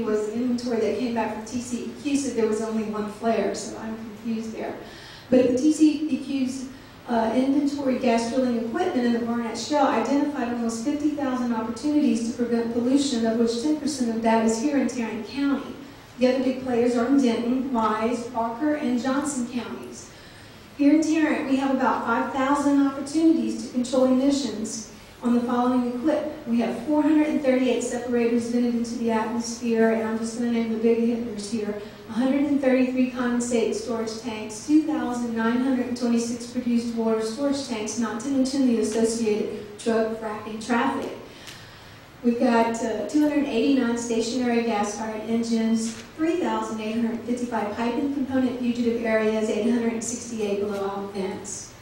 was the inventory that came back from TCEQ said there was only one flare, so I'm confused there. But the TCEQ's inventory gas drilling equipment in the Barnett Shale identified almost 50,000 opportunities to prevent pollution, of which 10% of that is here in Tarrant County. The other big players are in Denton, Wise, Parker, and Johnson counties. Here in Tarrant, we have about 5,000 opportunities to control emissions on the following equipment. We have 438 separators vented into the atmosphere, and I'm just going to name the big hitters here. 133 condensate storage tanks, 2,926 produced water storage tanks, not to mention the associated drug fracking traffic. We've got 289 stationary gas-fired engines, 3,855 pipe and component fugitive areas, 868 blowout vents.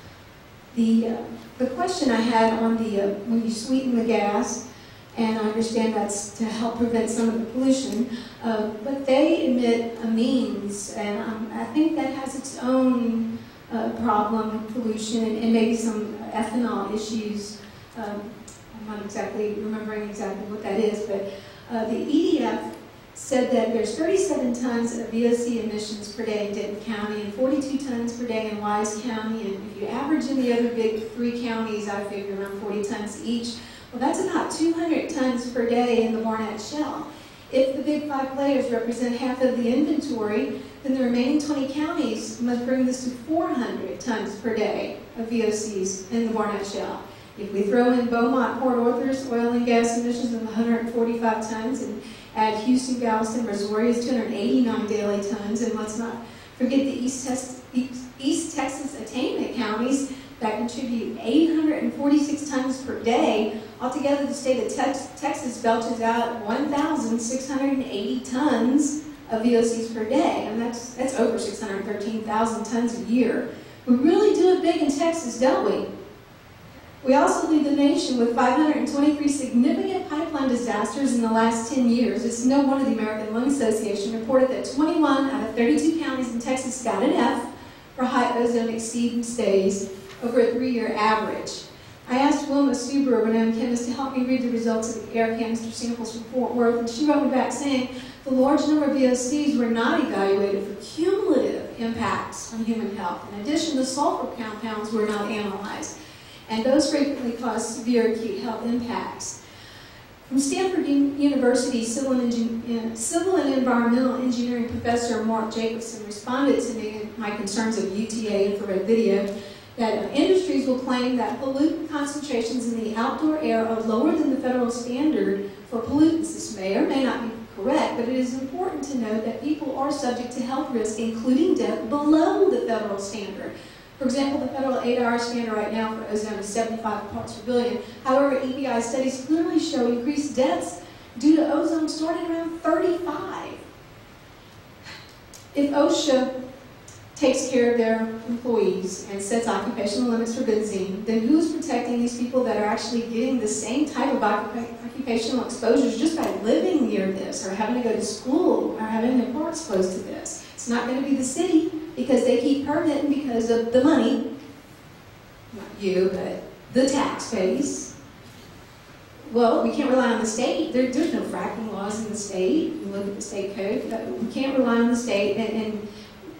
The question I had on when you sweeten the gas, and I understand that's to help prevent some of the pollution, but they emit amines, and I think that has its own problem, pollution, and maybe some ethanol issues. I'm not exactly remembering exactly what that is, but the EDF said that there's 37 tons of VOC emissions per day in Denton County and 42 tons per day in Wise County, and if you average in the other big 3 counties, I figure around 40 tons each. Well, that's about 200 tons per day in the Barnett Shale. If the big 5 players represent half of the inventory, then the remaining 20 counties must bring this to 400 tons per day of VOCs in the Barnett Shale. If we throw in Beaumont, Port Arthur's oil and gas emissions of 145 tons and add Houston, Galveston, Missouri's 289 daily tons, and let's not forget the East Texas attainment counties that contribute 846 tons per day. Altogether, the state of Texas belches out 1,680 tons of VOCs per day, and that's over 613,000 tons a year. We really do it big in Texas, don't we? We also lead the nation with 523 significant pipeline disasters in the last 10 years. It's no wonder the American Lung Association reported that 21 out of 32 counties in Texas got an F for high ozone exceedance days over a 3-year average. I asked Wilma Suber, a renowned chemist, to help me read the results of the air canister samples from Fort Worth, and she wrote me back saying the large number of VOCs were not evaluated for cumulative impacts on human health. In addition, the sulfur compounds were not analyzed, and those frequently cause severe acute health impacts. From Stanford University, civil and environmental engineering professor Mark Jacobson responded to me and my concerns of UTA infrared video that industries will claim that pollutant concentrations in the outdoor air are lower than the federal standard for pollutants. This may or may not be correct, but it is important to note that people are subject to health risk, including death, below the federal standard. For example, the federal 8-hour standard right now for ozone is 75 parts per billion. However, EPI studies clearly show increased deaths due to ozone starting around 35. If OSHA takes care of their employees and sets occupational limits for benzene, then who's protecting these people that are actually getting the same type of occupational exposures just by living near this, or having to go to school, or having their car exposed to this? It's not going to be the city, because they keep permitting because of the money. Not you, but the tax base. Well, we can't rely on the state. There's no fracking laws in the state. You look at the state code. We can't rely on the state, and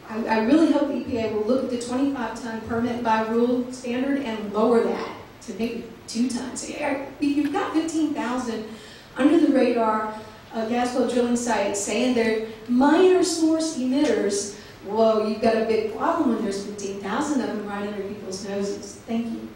I really hope the EPA will look at the 25-ton permit by rule standard and lower that to maybe 2 tons. If you've got 15,000 under the radar gas well drilling sites saying they're minor source emitters, whoa, you've got a big problem when there's 15,000 of them right under people's noses. Thank you.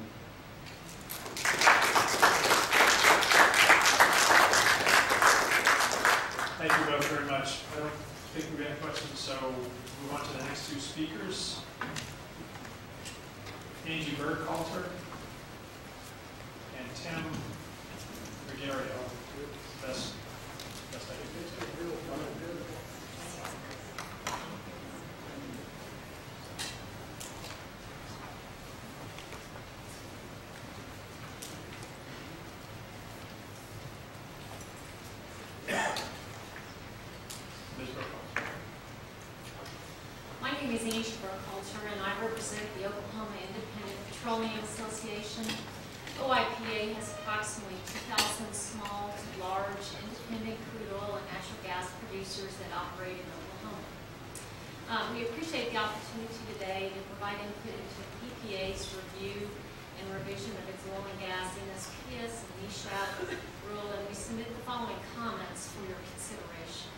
Thank you both very much. I don't think we have any questions, so we'll move on to the next 2 speakers. Angie Burkhalter and Tim Rigario. Best I can do. My name is Angie Burkhalter, and I represent the Oklahoma Independent Petroleum Association. OIPA has approximately 2,000 small to large independent crude oil and natural gas producers producers that operate in Oklahoma. We appreciate the opportunity today to provide input into EPA's review and revision of its oil and gas, NSPS, and NESHAP rule, and we submit the following comments for your consideration.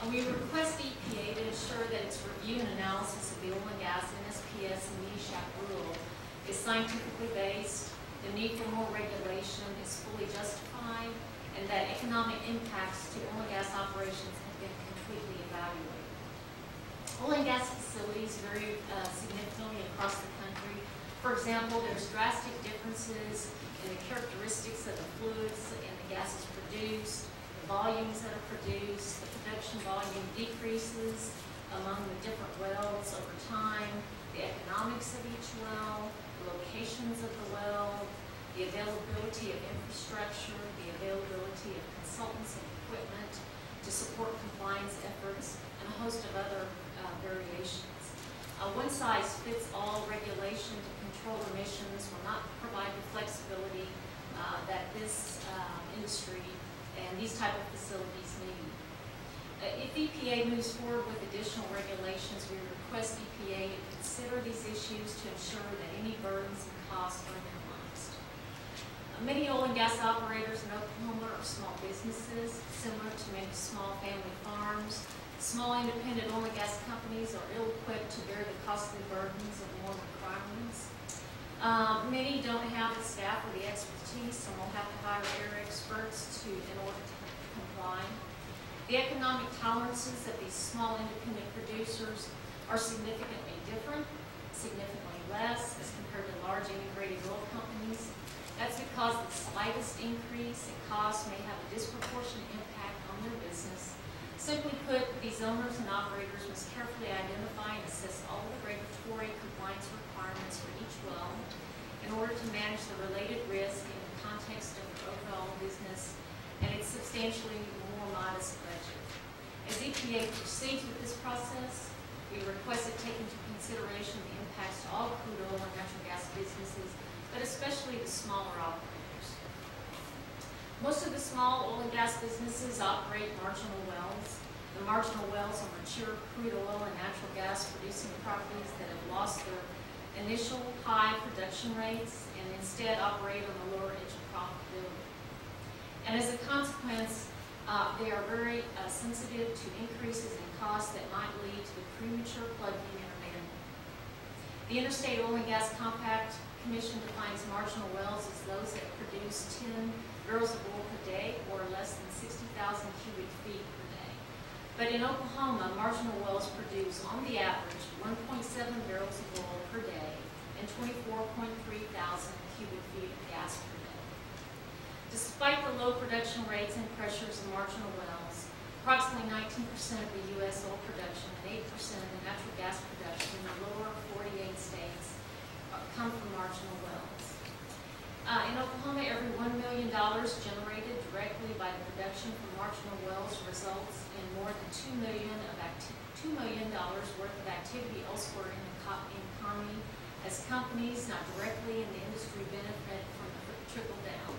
We request EPA to ensure that its review and analysis of the oil and gas, NSPS, and NESHAP rule is scientifically based, the need for more regulation is fully justified, and that economic impacts to oil and gas operations have been completely evaluated. Oil and gas facilities vary significantly across the country. For example, there's drastic differences in the characteristics of the fluids and the gases produced, the volumes that are produced, the production volume decreases among the different wells over time, the economics of each well, the locations of the well, the availability of infrastructure, the availability of consultants and equipment to support compliance efforts, and a host of other variations. One-size-fits-all regulation to control emissions will not provide the flexibility that this industry and these type of facilities need. If EPA moves forward with additional regulations, we request EPA to consider these issues to ensure that any burdens and costs are minimized. Many oil and gas operators in Oklahoma are small businesses, similar to many small family farms. Small independent oil and gas companies are ill-equipped to bear the costly burdens of more requirements. Many don't have the staff or the expertise and will have to hire air experts in order to comply. The economic tolerances of these small independent producers are significantly different, significantly less as compared to large integrated oil companies. That's because the slightest increase in cost may have a disproportionate impact on their business. Simply put, these owners and operators must carefully identify and assess all the regulatory compliance requirements for each well in order to manage the related risk in the context of their overall business and its substantially more modest budget. As EPA proceeds with this process, we request it take into consideration the impacts to all crude oil and natural gas businesses, but especially the smaller operators. Most of the small oil and gas businesses operate marginal wells. The marginal wells are mature crude oil and natural gas producing properties that have lost their initial high production rates and instead operate on the lower edge of profitability. And as a consequence, they are very sensitive to increases in costs that might lead to the premature plugging and abandonment. The Interstate Oil and Gas Compact Commission defines marginal wells as those that produce 10 barrels of oil per day or less than 60,000 cubic feet per day. But in Oklahoma, marginal wells produce, on the average, 1.7 barrels of oil per day and 24.3 thousand cubic feet of gas per day. Despite the low production rates and pressures of marginal wells, approximately 19% of the U.S. oil production and 8% of the natural gas production in the lower 48 states come from marginal wells. In Oklahoma, every $1 million generated directly by the production from marginal wells results in more than $2 million worth of activity elsewhere in the economy, as companies not directly in the industry benefit from the trickle down.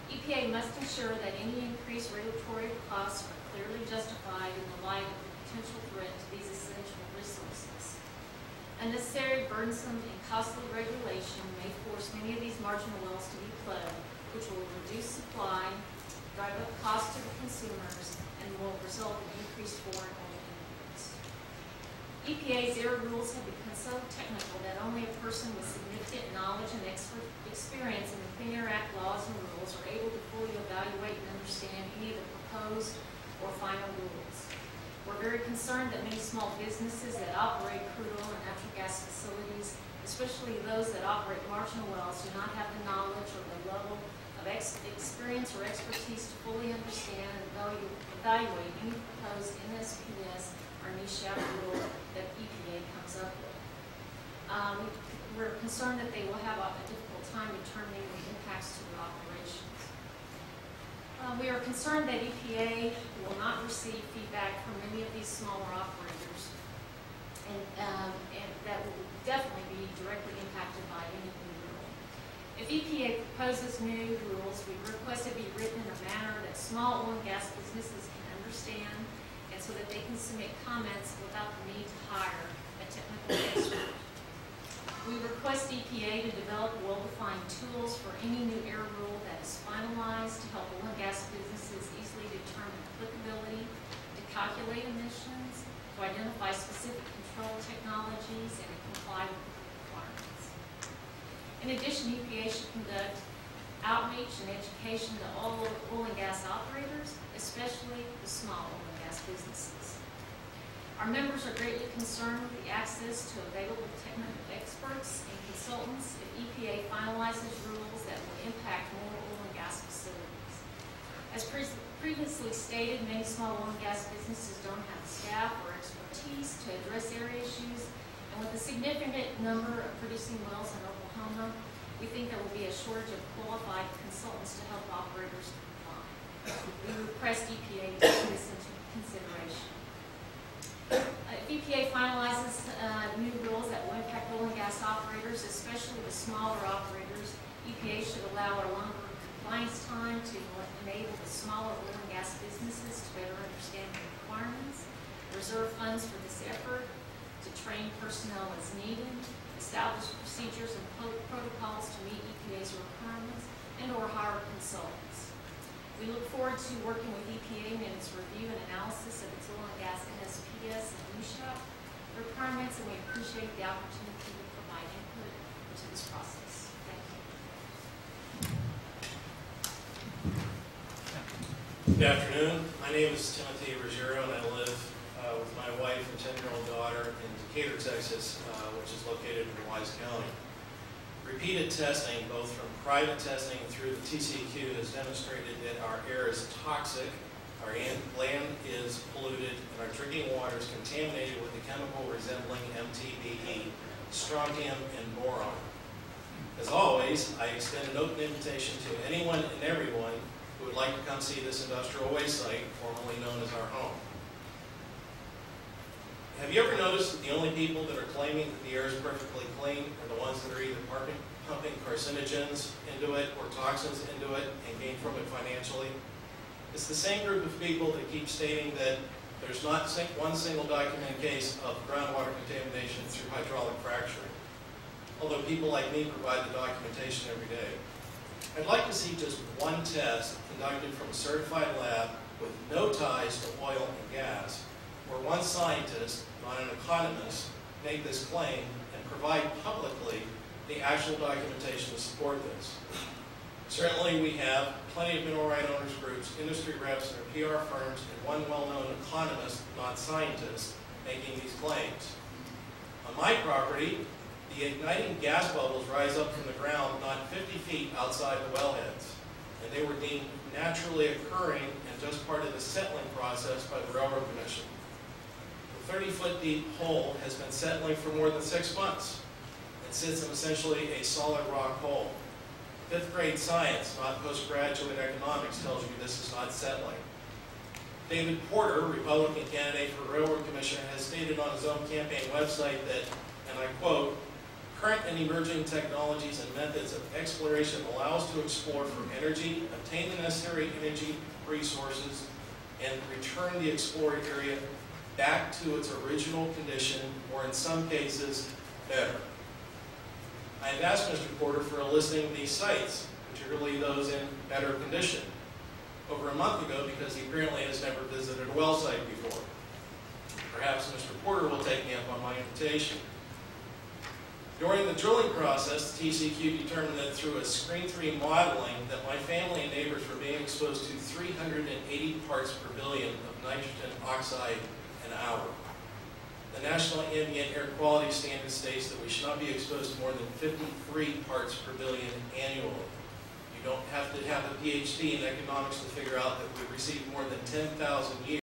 EPA must ensure that any increased regulatory costs are clearly justified in the light of the potential threat to these essential resources. Unnecessary, burdensome, and costly regulation may force many of these marginal wells to be plugged, which will reduce supply, drive up costs to the consumers, and will result in increased foreign oil imports. EPA's air rules have become so technical that only a person with significant knowledge and experience in the Clean Air Act laws and rules are able to fully evaluate and understand any of the proposed or final rules. We're very concerned that many small businesses that operate crude oil and natural gas facilities, especially those that operate marginal wells, do not have the knowledge or the level of experience or expertise to fully understand and evaluate any proposed NSPS or NESHAP rule that EPA comes up with. We're concerned that they will have a difficult time determining the impacts to their operations. We are concerned that EPA will not receive feedback from many of these smaller operators, and that will definitely be directly impacted by any new rule. If EPA proposes new rules, we request it be written in a manner that small oil and gas businesses can understand submit comments without the need to hire a technical expert. We request EPA to develop well-defined tools for any new air rule that is finalized to help oil and gas businesses easily determine applicability, to calculate emissions, to identify specific control technologies, and to comply with requirements. In addition, EPA should conduct outreach and education to all oil and gas operators, especially the small oil and gas businesses. Our members are greatly concerned with the access to available technical experts and consultants if EPA finalizes rules that will impact more oil and gas facilities. As previously stated, many small oil and gas businesses don't have the staff or expertise to address area issues, and with a significant number of producing wells in Oklahoma, we think there will be a shortage of qualified consultants to help operators comply. We request EPA to take this into consideration. If EPA finalizes new rules that will impact oil and gas operators, especially the smaller operators, EPA should allow a longer compliance time to enable the smaller oil and gas businesses to better understand the requirements, reserve funds for this effort, to train personnel as needed, establish procedures and protocols to meet EPA's requirements, and/or hire consultants. We look forward to working with EPA in its review and analysis of its oil and gas NSPS and USHOP requirements, and we appreciate the opportunity to provide input into this process. Thank you. Good afternoon. My name is Timothy Ruggiero, and I live with my wife and 10-year-old daughter in Decatur, Texas, which is located in Wise County. Repeated testing, both from private testing and through the TCEQ, has demonstrated that our air is toxic, our land is polluted, and our drinking water is contaminated with a chemical resembling MTBE, strontium, and boron. As always, I extend an open invitation to anyone and everyone who would like to come see this industrial waste site, formerly known as our home. Have you ever noticed that the only people that are claiming that the air is perfectly clean are the ones that are either pumping carcinogens into it or toxins into it and gain from it financially? It's the same group of people that keep stating that there's not one single documented case of groundwater contamination through hydraulic fracturing, although people like me provide the documentation every day. I'd like to see just one test conducted from a certified lab with no ties to oil and gas, where one scientist, not an economist, make this claim and provide publicly the actual documentation to support this. Certainly we have plenty of mineral right owners groups, industry reps, and PR firms, and one well-known economist, not scientist, making these claims. On my property, the igniting gas bubbles rise up from the ground not 50 feet outside the wellheads, and they were deemed naturally occurring and just part of the settling process by the Railroad Commission. The 30-foot deep hole has been settling for more than 6 months and sits in essentially a solid rock hole. 5th grade science, not postgraduate economics, tells you this is not settling. David Porter, Republican candidate for Railroad Commissioner, has stated on his own campaign website that, and I quote, "Current and emerging technologies and methods of exploration allow us to explore for energy, obtain the necessary energy resources, and return the explored area back to its original condition, or in some cases, better." I have asked Mr. Porter for a listing of these sites, particularly those in better condition, over a month ago because he apparently has never visited a well site before. Perhaps Mr. Porter will take me up on my invitation. During the drilling process, the TCEQ determined that through a Screen 3 modeling that my family and neighbors were being exposed to 380 parts per billion of nitrogen oxide an hour. The National Ambient Air Quality Standard states that we should not be exposed to more than 53 parts per billion annually. You don't have to have a PhD in economics to figure out that we receive more than 10,000 years